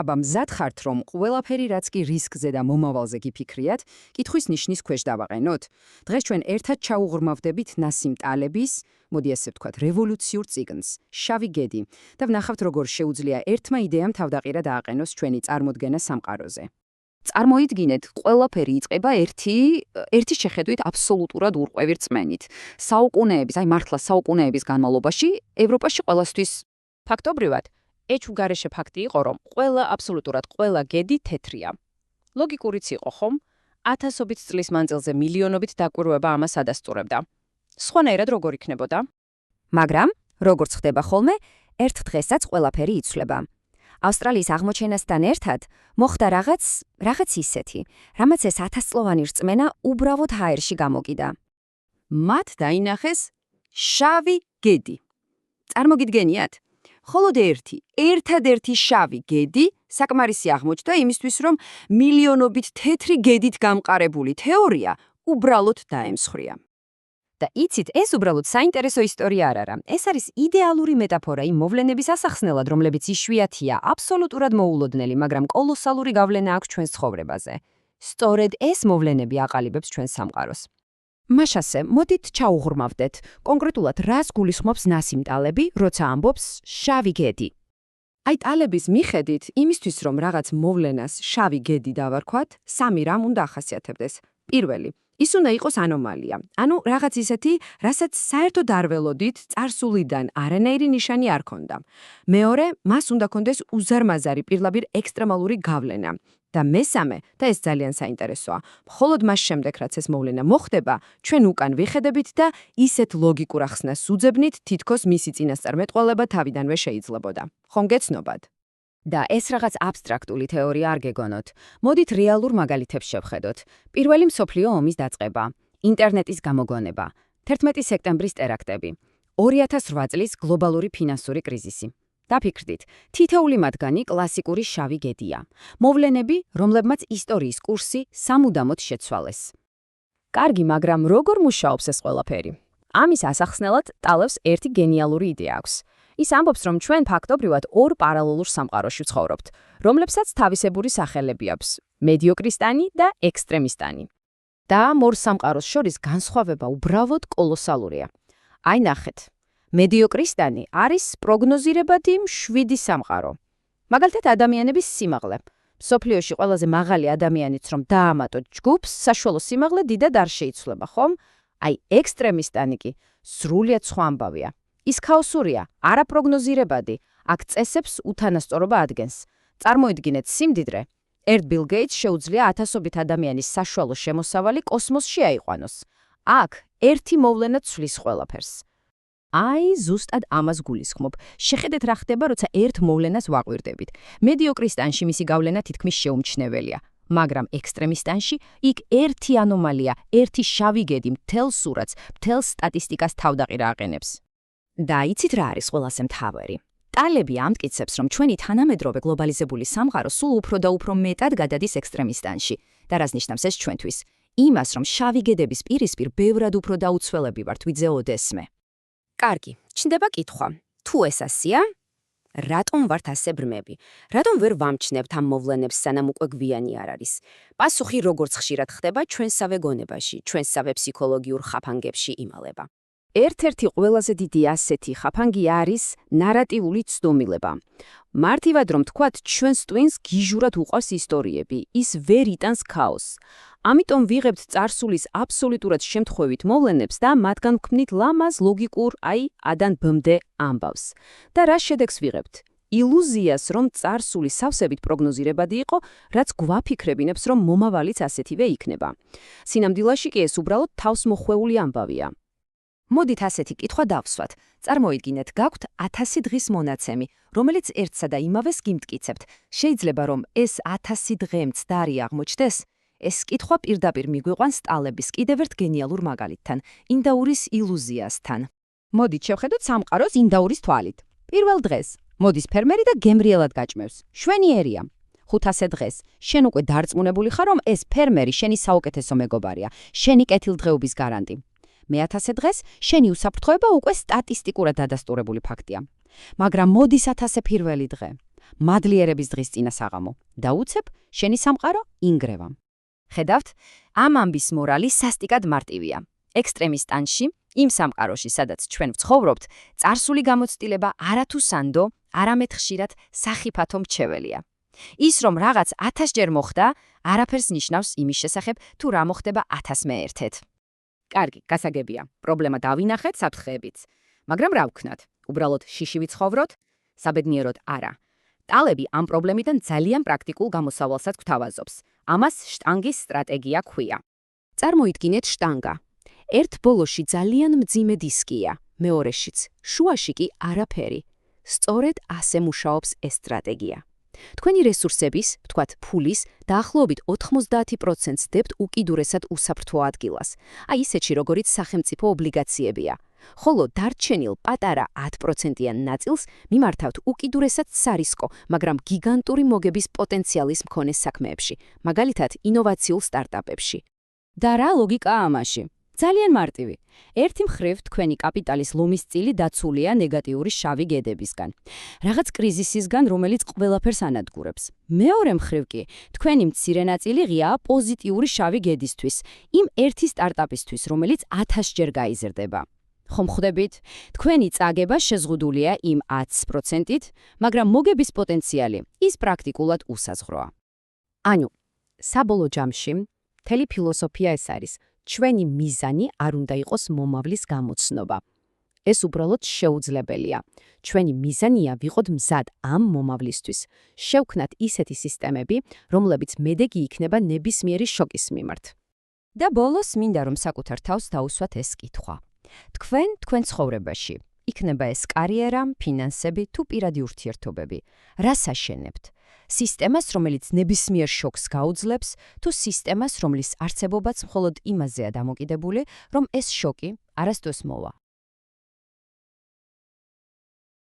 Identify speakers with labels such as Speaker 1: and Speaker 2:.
Speaker 1: აბა მზად ხართ, რომ ყველაფერი რაც კი რისკზე და მომავალზე გიფიქრიათ, კითხვის ნიშნის ქვეშ დავაყენოთ? დღეს ჩვენ ერთად ჩაუღრმავდებით ნასიმ ტალების, მოდი ასე ვთქვათ, რევოლუციურ წიგნს, შავი გედი და ვნახავთ, როგორ შეუძლია ერთმა იდეამ თავდაყირა დააყენოს ჩვენი წარმოდგენა სამყაროზე. წარმოიდგინეთ, ყველაფერი იწყება ერთი შეხედვით აბსოლუტურად ურყვევი რწმენით. საუკუნეების განმავლობაში ევროპაში ყველასთვის ფაქტობრივად ეჭვგარეშე ფაქტი იყო, რომ აბსოლუტურად ყველა გედი თეთრია. ლოგიკურიც იყო, ხომ? ათასობით წლის მანძილზე მილიონობით დაკვირვება ამას ადასტურებდა. სხვანაირად როგორ იქნებოდა?
Speaker 2: მაგრამ, როგორც ხდება ხოლმე, ერთ დღესაც ყველაფერი იცვლება. ავსტრალიის აღმოჩენასთან ერთად მოხდა რაღაც ისეთი, რამაც ეს 1000-წლოვანი რწმენა უბრალოდ ჰაერში გამოკიდა.
Speaker 1: მათ დაინახეს შავი გედი. წარმოგიდგენიათ? მხოლოდ ერთადერთი შავი გედი საკმარისი აღმოჩნდა იმისთვის, რომ მილიონობით თეთრი გედით გამყარებული თეორია უბრალოდ დაემსხვრია.
Speaker 2: და იცით, ეს უბრალოდ საინტერესო ისტორია არ არა. ეს არის იდეალური მეტაფორა იმ მოვლენების ასახსნელად, რომლებიც იშვიათია, აბსოლუტურად მოულოდნელი, მაგრამ კოლოსალური გავლენა აქვს ჩვენს ცხოვრებაზე. სწორედ ეს მოვლენები აყალიბებს ჩვენს სამყაროს.
Speaker 1: მაშასე, მოდით ჩაუღრმავდეთ, კონკრეტულად რას გულისხმობს ნასიმ ტალები, როცა ამბობს შავი გედი. აი ტალების მიხედვით, იმისთვის, რომ რაღაც მოვლენას შავი გედი დავარქვათ, სამი რამ უნდა ახასიათებდეს. პირველი, ის უნდა იყოს ანომალია. ანუ რაღაც ისეთი, რასაც საერთოდ არ ველოდით, წარსულიდან არანაირი ნიშანი არ ქონდა. მეორე, მას უნდა ქონდეს უზარმაზარი პირდაპირ ექსტრემალური გავლენა. და მესამე, და ეს ძალიან საინტერესოა, მხოლოდ მას შემდეგ, რაც ეს მოვლენა მოხდება, ჩვენ უკან ვიხედებით და ისეთ ლოგიკურ ახსნას უძებნით, თითქოს მისი წინასწარმეტყველება თავიდანვე შეიძლებოდა. ხომ გეცნობათ?
Speaker 2: და ეს რაღაც აბსტრაქტული თეორია არ გეგონოთ. მოდით რეალურ მაგალითებს შევხედოთ. პირველი მსოფლიო ომის დაწყება, ინტერნეტის გამოგონება, 11 სექტემბრის ტერაქტები, 2008 წლის გლობალური ფინანსური კრიზისი. დაფიქრდით, თითოეული მათგანი კლასიკური შავი გედია. მოვლენები, რომლებმაც ისტორიის კურსი სამუდამოდ შეცვალეს. კარგი, მაგრამ როგორ მუშაობს ეს ყველაფერი? ამის ასახსნელად ტალებს ერთი გენიალური იდეა აქვს. ის ამბობს, რომ ჩვენ ფაქტობრივად ორ პარალელურ სამყაროში ვცხოვრობთ, რომლებსაც თავისებური სახელები აქვს: მედიოკრისტანი და ექსტრემისტანი. და ორ სამყაროს შორის განსხვავება უბრალოდ კოლოსალურია. აი ნახეთ. მედიოკრისტანი არის პროგნოზირებადი მშვიდი სამყარო. მაგალითად, ადამიანების სიმაღლე. მსოფლიოში ყველაზე მაღალი ადამიანიც რომ დაამატოთ ჯგუფს, საშუალო სიმაღლე დიდად არ შეიცვლება, ხომ? აი ექსტრემისტანი კი სრულიად სხვა ამბავია. ის ქაოსურია, არაპროგნოზირებადი, აქ წესებს უთანასწორობა ადგენს. წარმოიდგინეთ სიმდიდრე. ერთ ბილ გეიტს შეუძლია ათასობით ადამიანის საშუალო შემოსავალი კოსმოსში აიყვანოს. აქ ერთი მოვლენა ცვლის ყველაფერს. აი, ზუსტად ამას გულისხმობ. შეხედეთ რა ხდება, როცა ერთ მოვლენას ვაკვირდებით. მედიოკრისტანში მისი გავლენა თითქმის შეუმჩნეველია, მაგრამ ექსტრემისტანში იქ ერთი ანომალია, ერთი შავი გედი მთელ სურათს, მთელ სტატისტიკას თავდაყირა აყენებს. და იცით რა არის ყველაზე მთავარი? ტალები ამტკიცებს, რომ ჩვენი თანამედროვე გლობალიზებული სამყარო სულ უფრო და უფრო მეტად გადადის ექსტრემისტანში. და რას ნიშნავს ეს ჩვენთვის? იმას, რომ შავი გედების პირისპირ ბევრად უფრო დაუცველები ვართ, ვიდრე ოდესმე. კარგი, ჩნდება კითხვა. თუ ეს ასია, რატომ ვართ ასე ბრმები? რატომ ვერ ვამჩნევთ ამ მოვლენებს, სანამ უკვე გვიანი არ არის? პასუხი როგორც ხშირად ხდება ჩვენსავე გონებაში, ჩვენსავე ფსიქოლოგიურ ხაფანგებში იმალება. ერთ-ერთი ყველაზე დიდი ასეთი ხაფანგი არის ნარატიული ცდომილება. მარტივად რომ თქვათ, ჩვენს ტვინს გიჟურად უყვარს ისტორიები, ის ვერ იტანს ქაოსს. ამიტომ ვიღებთ წარსულის აბსოლუტურად შემთხვევით მოვლენებს და მათგან ვქმნით ლამაზ ლოგიკურ, A-დან B-მდე ამბავს. და რა შედეგს ვიღებთ? ილუზიას, რომ წარსული სავსებით პროგნოზირებადი იყო, რაც გვაფიქრებინებს, რომ მომავალიც ასეთივე იქნება. სინამდვილეში კი ეს უბრალოდ თავსმოხვეული ამბავია. მოდით ასეთი კითხვა დავსვათ. წარმოიდგინეთ, გაქვთ 1000 დღის მონაცემი, რომელიც ერთსა და იმავეს გიმტკიცებთ. შეიძლება რომ ეს 1000 დღე მცდარი აღმოჩნდეს? ეს კითხვა პირდაპირ მიგვიყვანს ტალების კიდევ ერთ გენიალურ მაგალითთან, ინდაურის ილუზიასთან. მოდით შევხედოთ სამყაროს ინდაურის თვალით. პირველ დღეს მოდის ფერმერი და გემრიელად გაჭმევს. შვენიერია. 500 დღეს შენ უკვე დარწმუნებული ხარ, რომ ეს ფერმერი შენი საუკეთესო მეგობარია, შენი კეთილდღეობის გარანტი. მე-1000 დღეს შენი უსაფრთხოება უკვე სტატისტიკურად დადასტურებული ფაქტია. მაგრამ მოდის 1001 დღე. მადლიერების დღის წინასაღამო და უცებ შენი სამყარო ინგრევა. ხედავთ, ამ ამბის მორალი სასტიკად მარტივია. ექსტრემისტანში, იმ სამყაროში, სადაც ჩვენ ვცხოვრობთ, წარსული გამოცდილება არათუ სანდო, არამედ ხშირად სახიფათო მრჩეველია. ის, რომ რაღაც 1000-ჯერ მოხდა, არაფერს ნიშნავს იმის შესახებ, თუ რა მოხდება 1000-მე-1-ით. კარგი, გასაგებია. პრობლემა დავინახეთ საფრთხეებიც. მაგრამ რა ვქნათ? უბრალოდ შიში ვიცხოვროთ? საბედნიეროდ არა. ტალები ამ პრობლემიდან ძალიან პრაქტიკულ გამოსავალსაც გვთავაზობს. ამას შტანგის სტრატეგია ჰქვია.
Speaker 1: წარმოიდგინეთ შტანგა. ერთ ბოლოში ძალიან მძიმე დისკია, მეორეშიც, შუაში კი არაფერი. სწორედ ასე მუშაობს ეს სტრატეგია. თქვენი რესურსების, ვთქვათ, ფულის, დაახლოებით 90%-ს დებთ უკიდურესად უსაფრთხო ადგილას, აი ისეთში, როგორიც სახელმწიფო ობლიგაციებია. ხოლო დარჩენილ პატარა 10%-იან ნაწილს მიმართავთ უკიდურესად სარისკო, მაგრამ გიგანტური მოგების პოტენციალის მქონე საქმეებში, მაგალითად, ინოვაციულ სტარტაპებში.
Speaker 2: და რა ლოგიკაა ამაში? ძალიან მარტივი. ერთი მხრივ თქვენი კაპიტალის ლომის წილი დაცულია ნეგატიური შავი გედებისგან, რაღაც კრიზისისგან, რომელიც ყველაფერს ანადგურებს. მეორე მხრივ კი, თქვენი მცირე ნაწილი ღიაა პოზიტიური შავი გედისთვის, იმ ერთი სტარტაპისთვის, რომელიც 1000-ჯერ გაიზრდება. ხომ ხვდებით? თქვენი წაგება შეზღუდულია იმ 10%-ით, მაგრამ მოგების პოტენციალი ის პრაქტიკულად უსაზღვროა.
Speaker 1: ანუ, საბოლოო ჯამში, მთელი ფილოსოფია ეს არის. ჩვენი მიზანი არ უნდა იყოს მომავლის გამოცნობა. ეს უბრალოდ შეუძლებელია. ჩვენი მიზანია ვიყოთ მზად ამ მომავლისთვის. შევქმნათ ისეთი სისტემები, რომლებიც მედეგი იქნება ნებისმიერი შოკის მიმართ.
Speaker 2: და ბოლოს მინდა რომ საკუთარ თავს დაუსვათ ეს კითხვა. თქვენ ცხოვრებაში, იქნება ეს კარიერა, ფინანსები თუ პირადი ურთიერთობები, რას აშენებთ? სისტემას, რომელიც ნებისმიერ შოკს გაუძლებს, თუ სისტემას, რომლის არსებობაც მხოლოდ იმაზეა დამოკიდებული, რომ ეს შოკი არასდროს მოვა.